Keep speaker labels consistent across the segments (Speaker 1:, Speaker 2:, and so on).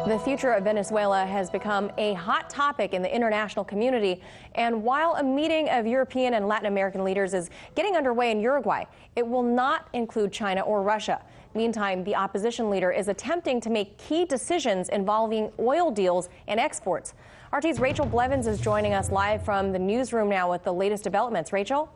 Speaker 1: The future of Venezuela has become a hot topic in the international community. And while a meeting of European and Latin American leaders is getting underway in Uruguay, it will not include China or Russia. Meantime, the opposition leader is attempting to make key decisions involving oil deals and exports. RT's Rachel Blevins is joining us live from the newsroom now with the latest developments. Rachel?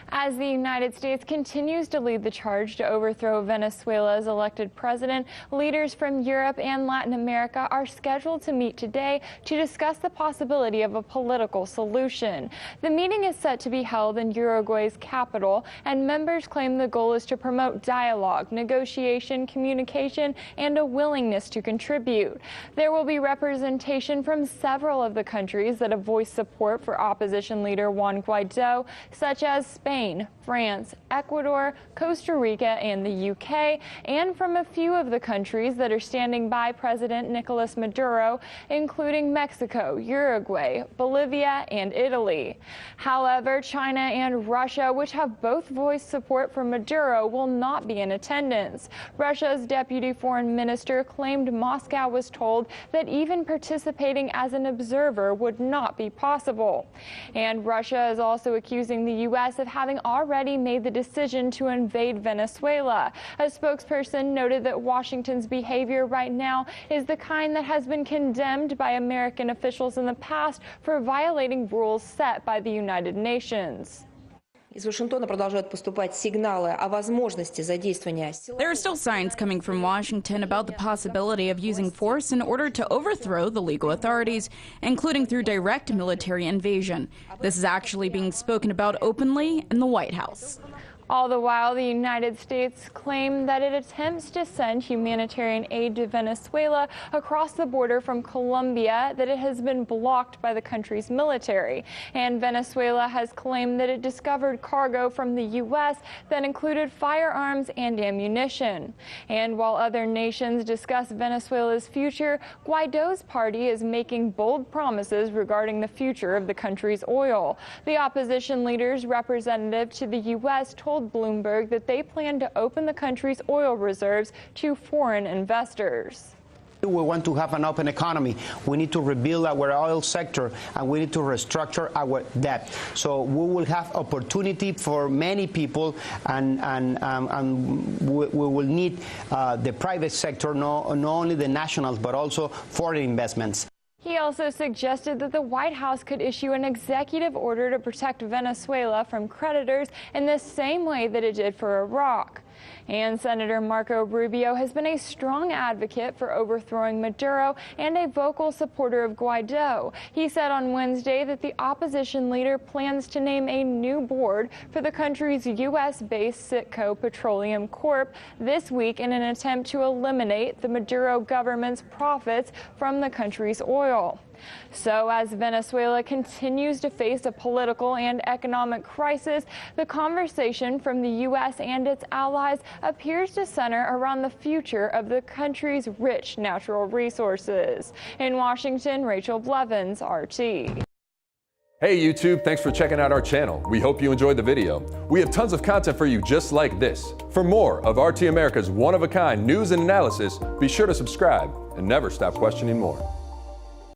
Speaker 2: As the United States continues to lead the charge to overthrow Venezuela's elected president, leaders from Europe and Latin America are scheduled to meet today to discuss the possibility of a political solution. The meeting is set to be held in Uruguay's capital, and members claim the goal is to promote dialogue, negotiation, communication, and a willingness to contribute. There will be representation from several of the countries that have voiced support for opposition leader Juan Guaido, such as Spain, France, Ecuador, Costa Rica, and the UK, and from a few of the countries that are standing by President Nicolas Maduro, including Mexico, Uruguay, Bolivia, and Italy. However, China and Russia, which have both voiced support for Maduro, will not be in attendance. Russia's deputy foreign minister claimed Moscow was told that even participating as an observer would not be possible. And Russia is also accusing the U.S. of having already made the decision to invade Venezuela. A spokesperson noted that Washington's behavior right now is the kind that has been condemned by American officials in the past for violating rules set by the United Nations.
Speaker 3: Из Вашингтона продолжают поступать сигналы о возможности задействования.
Speaker 4: There are still signs coming from Washington about the possibility of using force in order to overthrow the legal authorities, including through direct military invasion. This is actually being spoken about openly in the White House.
Speaker 2: All the while, the United States claimed that it attempts to send humanitarian aid to Venezuela across the border from Colombia, that it has been blocked by the country's military. And Venezuela has claimed that it discovered cargo from the U.S. that included firearms and ammunition. And while other nations discuss Venezuela's future, Guaido's party is making bold promises regarding the future of the country's oil. The opposition leader's representative to the U.S. told Bloomberg that they plan to open the country's oil reserves to foreign investors.
Speaker 5: We want to have an open economy. We need to rebuild our oil sector, and we need to restructure our debt. So we will have opportunity for many people, and we will need the private sector, not only the nationals, but also foreign investments.
Speaker 2: He also suggested that the White House could issue an executive order to protect Venezuela from creditors in the same way that it did for Iraq. And Senator Marco Rubio has been a strong advocate for overthrowing Maduro and a vocal supporter of Guaido. He said on Wednesday that the opposition leader plans to name a new board for the country's U.S.-based Citgo Petroleum Corp. this week in an attempt to eliminate the Maduro government's profits from the country's oil. So as Venezuela continues to face a political and economic crisis, the conversation from the U.S. and its allies appears to center around the future of the country's rich natural resources. In Washington, Rachel Blevins, RT.
Speaker 6: Hey YouTube, thanks for checking out our channel. We hope you enjoyed the video. We have tons of content for you just like this. For more of RT America's one-of-a-kind news and analysis, be sure to subscribe and never stop questioning more.